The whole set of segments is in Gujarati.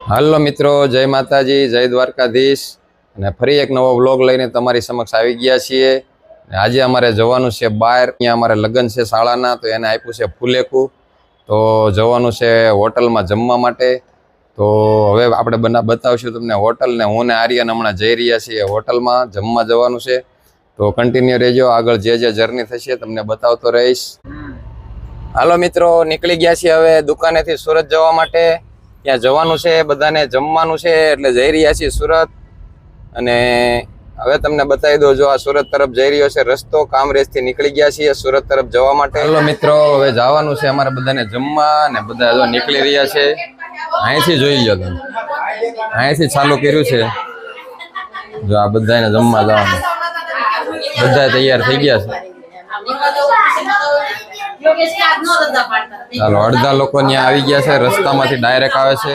હાલો મિત્રો, જય માતાજી, જય દ્વારકાધીશ અને ફરી એક નવો વ્લોગ લઈને તમારી સમક્ષ આવી ગયા છીએ। આજે અમારે જવાનું છે બહાર, અહીંયા અમારે લગ્ન છે શાળાના, તો એને આપ્યું છે ફુલેકું, તો જવાનું છે હોટલમાં જમવા માટે। તો હવે આપણે બતાવશું તમને હોટલ, ને હું ને આર્યન હમણાં જઈ રહ્યા છીએ હોટલમાં જમવા જવાનું છે। તો કન્ટિન્યુ રહેજો, આગળ જે જર્ની થશે તમને બતાવતો રહીશ। હાલો મિત્રો, નીકળી ગયા છીએ હવે દુકાનેથી સુરત જવા માટે। ત્યાં જવાનું છે, બધાને જમવાનું છે, એટલે જઈ રહ્યા છીએ સુરત। અને હવે તમને બતાવી દો, જો આ સુરત તરફ જઈ રહ્યો છે રસ્તો, કામરેજથી નીકળી ગયા છીએ સુરત તરફ જવા માટે। હાલો મિત્રો, હવે જવાનું છે અમારે બધાને જમવા, અને બધા જો નીકળી રહ્યા છે। અહીંથી જોઈ લો તમે, અહીંથી ચાલુ કર્યું છે, જો આ બધાને જમવા જવાનું, બધા તૈયાર થઈ ગયા છે। ચાલો, અડધા લોકો ત્યાં આવી ગયા છે, રસ્તામાંથી ડાયરેક્ટ આવે છે।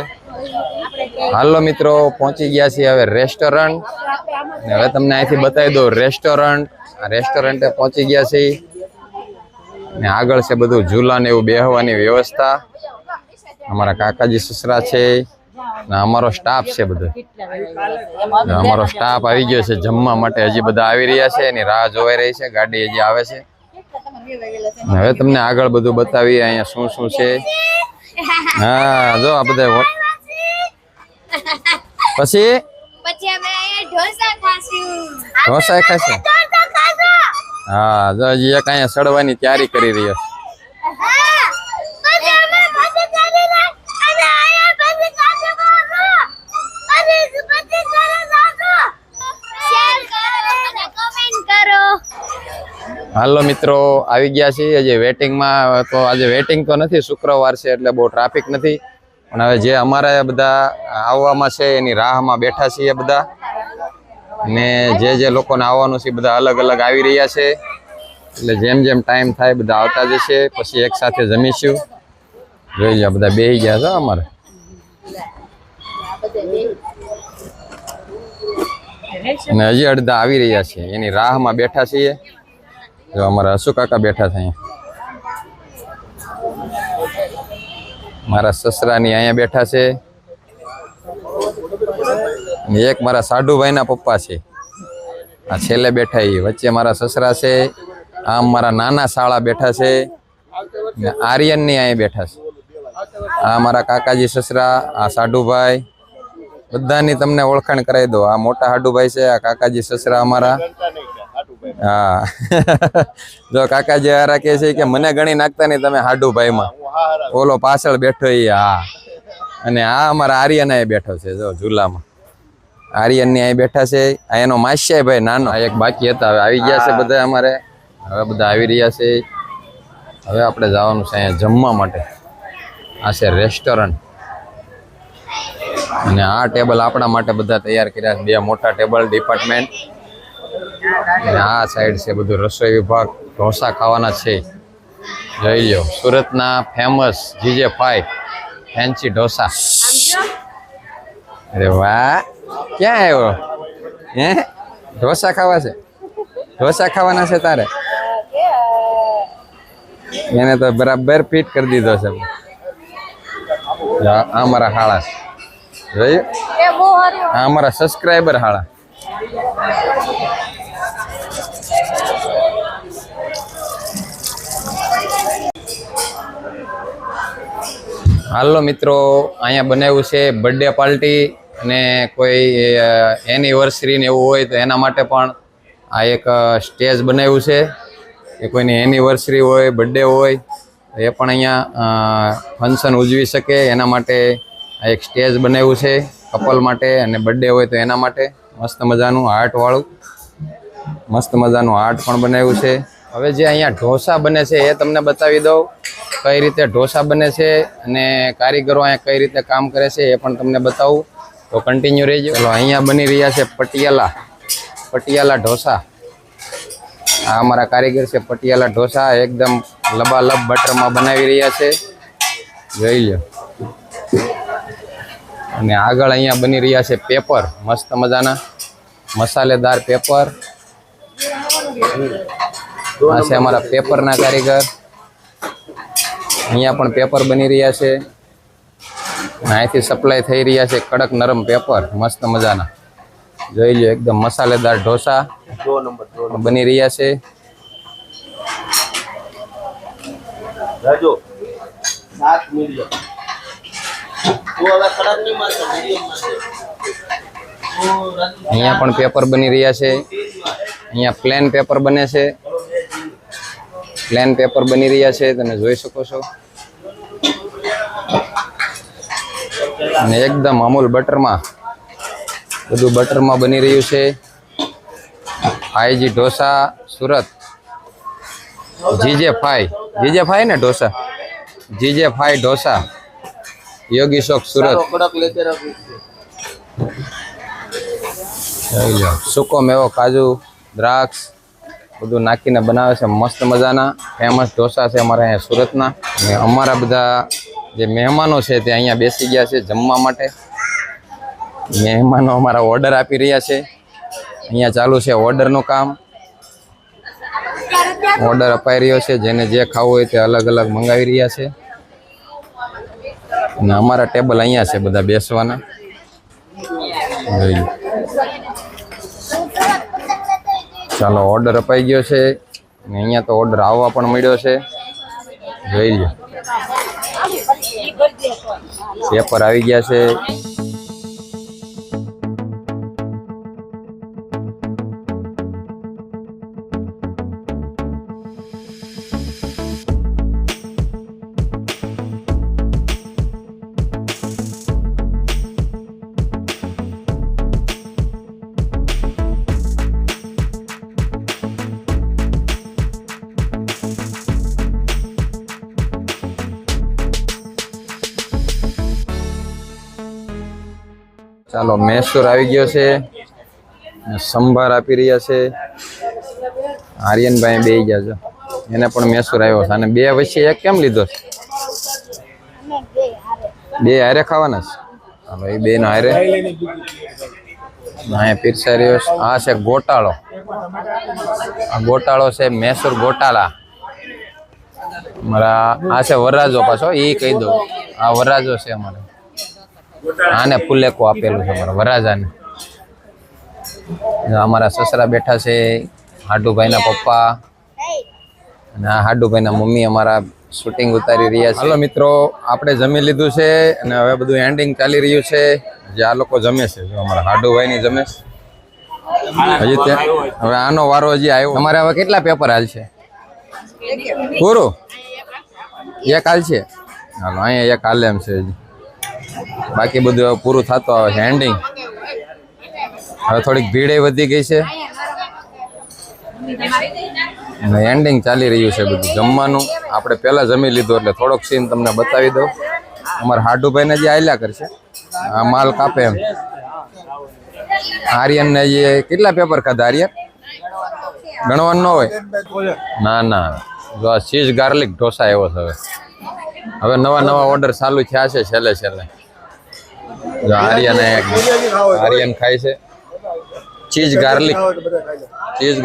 હાલો મિત્રો, પહોંચી ગયા છીએ હવે રેસ્ટોરન્ટ, અને હવે તમને અહીંથી બતાવી દઉં રેસ્ટોરન્ટ। આ રેસ્ટોરન્ટે પહોંચી ગયા છીએ, અને આગળ છે બધું ઝૂલા ને એવું બેહવાની વ્યવસ્થા। અમારા કાકાજી સસરા છે, ને અમારો સ્ટાફ છે બધો, અમારો સ્ટાફ આવી ગયો છે જમવા માટે। હજી બધા આવી રહ્યા છે, એની રાહ જોવાઈ રહી છે, ગાડી હજી આવે છે। હવે તમને આગળ બધું બતાવીએ અહીંયા શું શું છે। હા, જો આ બધા પછી અમે ઢોસા ખાશું। હા, જો હજી એક અહીંયા સડવાની તૈયારી કરી રહ્યો છે। હાલો મિત્રો, આવી ગયા છીએ હજી વેટિંગમાં। તો આજે વેટિંગ તો નથી, શુક્રવાર છે એટલે બહુ ટ્રાફિક નથી, પણ હવે જે અમારા બધા આવવામાં છે એની રાહમાં બેઠા છીએ બધા। અને જે લોકોને આવવાનું છે બધા અલગ અલગ આવી રહ્યા છે, એટલે જેમ જેમ ટાઈમ થાય બધા આવતા જશે, પછી એક સાથે જમીશું। જોઈ લો, બધા બેસી ગયા છો અમારે, અને હજી અડધા આવી રહ્યા છે, એની રાહમાં બેઠા છીએ। જો અમારા હસુ કાકા બેઠા છે અહીંયા, મારા સસરાની અહીંયા બેઠા છે, અને એક મારા સાઢુભાઈના પપ્પા છે, આ છેલ્લે બેઠા એ વચ્ચે મારા સસરા છે। આમ મારા નાના શાળા બેઠા છે, ને આર્યનની અહીંયા બેઠા છે। આ મારા કાકાજી સસરા, આ સાઢુભાઈ, બધાની તમને ઓળખાણ કરાવી દો। આ મોટા સાઢુભાઈ છે, આ કાકાજી સસરા અમારા। હા જો કાકાજી હારા કે છે કે મને ગણી નાખતા નહીં તમે હાડુભાઈમાં, ઓલો પાછળ બેઠો એ। હા, અને આ અમારા આર્યન અહીં બેઠો છે, જો ઝૂલામાં આર્યન ની અહીં બેઠા છે। આ એનો માસ્યાઈ ભાઈ નાનો, એક બાકી હતા, હવે આવી ગયા છે બધા અમારે, હવે બધા આવી રહ્યા છે। હવે આપણે જવાનું છે અહીંયા જમવા માટે। આ છે રેસ્ટોરન્ટ, અને આ ટેબલ આપણા માટે બધા તૈયાર કર્યા છે, બે મોટા ટેબલ ડિપાર્ટમેન્ટ। આ સાઈડ છે બધું રસોઈ વિભાગ, ઢોસા ખાવાના છે। જોઈ લો, સુરતના ફેમસ GJ5 ફેન્સી ઢોસા। અરે વાહ, ક્યાં આવ્યો હે? ઢોસા ખાવા છે? ઢોસા ખાવાના છે તારે? એને તો બરાબર ફિટ કરી દીધો છે। આ મારા હાળા છે, જોયું? આ અમારા સબસ્ક્રાઈબર હાળા। હાલો મિત્રો, અહીંયા બનાવ્યું છે બર્થડે પાર્ટી, અને કોઈ એનિવર્સરી ને એવું હોય તો એના માટે પણ આ એક સ્ટેજ બનાવ્યું છે, કે કોઈની એનિવર્સરી હોય, બર્થડે હોય, એ પણ અહીંયા ફંક્શન ઉજવી શકે એના માટે આ એક સ્ટેજ બનાવ્યું છે કપલ માટે, અને બર્થડે હોય તો એના માટે મસ્ત મજાનું આર્ટવાળું, મસ્ત મજાનું આર્ટ પણ બનાવ્યું છે। હવે જે અહીંયા ઢોસા બને છે એ તમને બતાવી દઉં, કઈ રીતે ઢોસા બને છે, અને કારીગરો અહીંયા કઈ રીતે કામ કરે છે એ પણ તમને બતાવું, તો કન્ટિન્યુ રહેજો। ચલો, અહીંયા બની રહ્યા છે પટિયાલા ઢોસા। આ અમારા કારીગર છે, પટિયાલા ઢોસા એકદમ લબાલબ બટરમાં બનાવી રહ્યા છે, જોઈ લો। અને આગળ અહીંયા બની રહ્યા છે પેપર, મસ્ત મજાના મસાલેદાર પેપર। આ છે અમારા પેપરના કારીગર, અહીંયા પણ પેપર બની રહ્યા છે। અહીંથી સપ્લાય થઈ રહ્યા છે કડક નરમ પેપર મસ્ત મજાના. જોઈ લો એકદમ મસાલેદાર ઢોસા બની રહ્યા છે. અહીંયા પણ પેપર બની રહ્યા છે. અહીંયા પ્લેન પેપર બને છે. પ્લેન પેપર બની રહ્યા છે તમે જોઈ શકો છો. અને એકદમ અમૂલ બટરમાં બધું બટરમાં બની રહ્યું છે. ફાઈજી ઢોસા સુરત. જીજે ફાઈ ને ઢોસા. જીજે ફાઈ ઢોસા યોગી શોક સુરત. સૂકો મેવો કાજુ દ્રાક્ષ બધું નાખીને બનાવે છે મસ્ત મજાના ફેમસ ઢોસા છે અમારા અહીંયા સુરતના. અને અમારા બધા જે મહેમાનો છે તે અહીંયા બેસી ગયા છે જમવા માટે. મહેમાનો અમારા ઓર્ડર આપી રહ્યા છે. અહીંયા ચાલુ છે ઓર્ડરનું કામ. ઓર્ડર અપાઈ રહ્યો છે. જેને જે ખાવું હોય તે અલગ અલગ મંગાવી રહ્યા છે. અને અમારા ટેબલ અહીંયા છે બધા બેસવાના. ચાલો ઓર્ડર અપાઈ ગયો છે. અને અહીંયા તો ઓર્ડર આવવા પણ મળ્યો છે. જોઈ લો પેપર આવી ગયા છે. ચાલો મૈસૂર આવી ગયો છે. સંભાર આપી રહ્યા છે. આર્યનભાઈ બે ગયા છે. એને પણ મૈસૂર આવ્યો છે. અને બે વચ્ચે એક કેમ લીધો છે? બે હારે ખાવાના છે. ચાલો એ બે ના હારે અહીંયા પીરસાઈ રહ્યો છે. આ છે ગોટાળો. આ ગોટાળો છે મૈસૂર ગોટાળા. અમારા આ છે વરરાજો પાછો એ કહી દઉં. આ વરરાજો છે અમારે. આને ફુલેકો આપેલું છે અમારા વરાજાને. અમારા સસરા બેઠા છે. હાડુભાઈના પપ્પા અને આ હાડુભાઈના મમ્મી અમારા શૂટિંગ ઉતારી રહ્યા છે. હાલો મિત્રો આપણે જમી લીધું છે અને હવે બધું એન્ડિંગ ચાલી રહ્યું છે. જે આ લોકો જમે છે જો અમારા હાડુભાઈની જમે છે હજી હવે આનો વારો હજી આવ્યો. તમારે હવે કેટલા પેપર હાલ છે? પૂરું એક હાલ છે. હાલો અહીંયા એક હાલે એમ છે હજી. બાકી બધું હવે પૂરું થતું આવે છે એન્ડિંગ. હવે થોડીક ભીડ વધી ગઈ છે. એન્ડિંગ ચાલી રહ્યું છે બધું જમવાનું. આપણે પહેલા જમી લીધું એટલે થોડોક સીન તમને બતાવી દઉં. અમારા હાડુભાઈને જે આયલા કરશે આ માલ કાપે એમ. આર્યનને જે કેટલા પેપર ખાધા? આર્યન ગણવાનું ન હોય? ના ના જો આ ચીઝ ગાર્લિક ઢોસા એવો છે. હવે નવા નવા ઓર્ડર ચાલુ થયા છે છેલ્લે છેલ્લે. જો આર્યન ખાય છે ચીઝ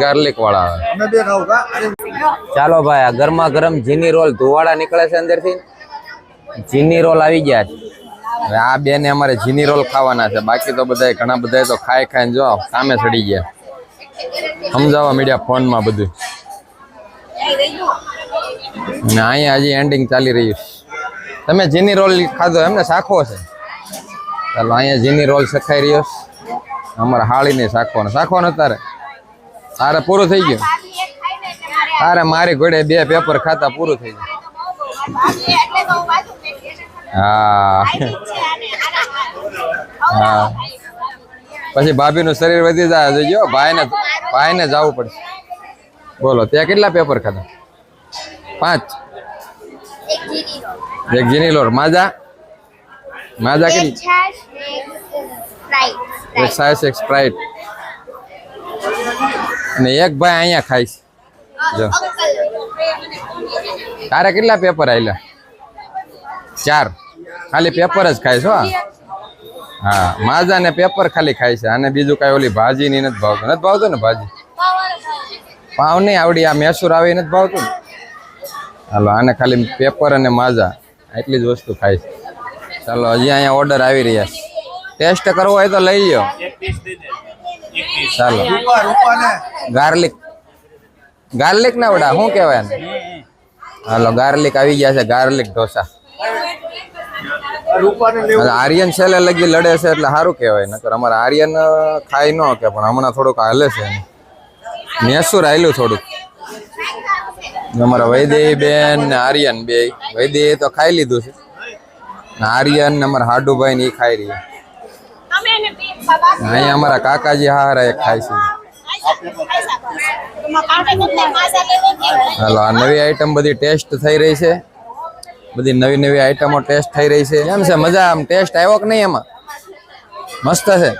ગાર્લિક વાળા આવે. ચાલો ભાઈ આ ગરમા ગરમ જીની રોલ ધુવાડા નીકળે છે અંદરથી. જીની રોલ આવી ગયા છે. હવે આ બેને અમારે જીની રોલ ખાવાના છે. બાકી તો બધા ઘણા બધા તો ખાઈ ખાઈને જો સામે ચડી ગયા. સમજાવવા મીડિયા ફોનમાં બધું. અને અહીંયા હજી એન્ડિંગ ચાલી રહ્યું છે. તમે જીની રોલ ખાધો એમને શાખવો છે? ચાલો અહીંયા જીની રોલ શખાઈ રહ્યો છે. અમારા હાળીને શાખવાનો તારે પૂરું થઈ ગયું. તારે મારી ઘોડે બે પેપર ખાતા પૂરું થઈ ગયું. હા હા પછી ભાભીનું શરીર વધી જાય. જોજો ભાઈને જવું પડશે. બોલો ત્યાં કેટલા પેપર ખાધા? 5. એક જીની રોલ. માજા કેટલી? એક સાઈસ એક સ્પ્રાઇટ. અને એક ભાઈ અહીંયા ખાઈશ. જો તારે કેટલા પેપર આવેલા? 4. ખાલી પેપર જ ખાઈશ. હા માજા ને પેપર ખાલી ખાય છે. અને બીજું કઈ ઓલી ભાજી ની નથી ભાવતું ને ભાજી પાવ નહીં આવડી. આ મૈસૂર આવે નથી ભાવતું ને. હાલો આને ખાલી પેપર અને માજા એટલી જ વસ્તુ ખાય છે. ચાલો હજી અહીંયા ઓર્ડર આવી રહ્યા છે. ટેસ્ટ કરવો હોય તો લઈ લ્યો. ચાલો ગાર્લિક ગાર્લિક ના વડા શું કહેવાય ને? હાલો ગાર્લિક આવી ગયા છે, ગાર્લિક ઢોસા. આર્યન છેલ્લે લગી લડે છે એટલે સારું કહેવાય. નકર અમારે આર્યન ખાઈ ન કે પણ હમણાં થોડુંક હાલે છે. મેસુર હાલ્યું થોડુંક. અમારા વૈદેહી બેન ને આર્યન બે. વૈદેહી તો ખાઈ લીધું છે. આર્યન ને અમારા હાડુભાઈ ને એ ખાઈ રહી. અહીંયા અમારા કાકાજી હારા એક ખાય છે. હાલો આ નવી આઈટમ બધી ટેસ્ટ થઈ રહી છે. બધી નવી નવી આઈટમો ટેસ્ટ થઈ રહી છે. કેમ છે મજા? આમ ટેસ્ટ આવ્યો કે નહીં? એમાં મસ્ત છે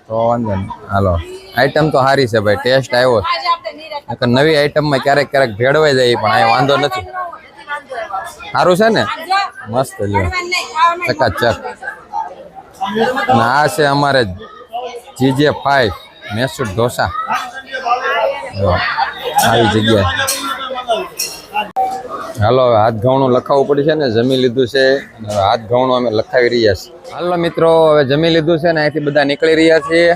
તો વાંધો નહીં. હાલો આઈટમ તો સારી છે ભાઈ, ટેસ્ટ આવ્યો. નવી આઈટમમાં ક્યારેક ક્યારેક ભેળવાઈ જાય પણ અહીંયા વાંધો નથી. સારું છે ને? મસ્ત લ્યો ચકાચક. અને આ છે અમારે GJ5 મેસૂર ઢોસા. આવી જગ્યાએ હાલો હવે હાથ ઘઉંનું લખાવવું પડે છે ને. જમી લીધું છે હાથ ઘઉંનું અમે લખાવી રહ્યા છીએ. હાલો મિત્રો હવે જમી લીધું છે ને અહીંથી બધા નીકળી રહ્યા છીએ.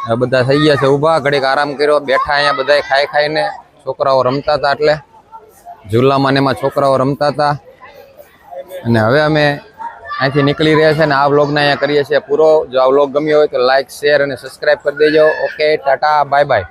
હવે બધા થઈ ગયા છે ઊભા. ઘડીક આરામ કર્યો, બેઠા અહીંયા બધા ખાઈ ખાઈને. છોકરાઓ રમતા હતા એટલે ઝૂલામાં ને એમાં છોકરાઓ રમતા હતા. અને હવે અમે અહીંથી નીકળી રહ્યા છે ને આ વ્લોગને અહીંયા કરીએ છીએ પૂરો. જો આ વ્લોગ ગમ્યો હોય તો લાઈક, શેર અને સબસ્ક્રાઈબ કરી દેજો. Okay tata bye bye.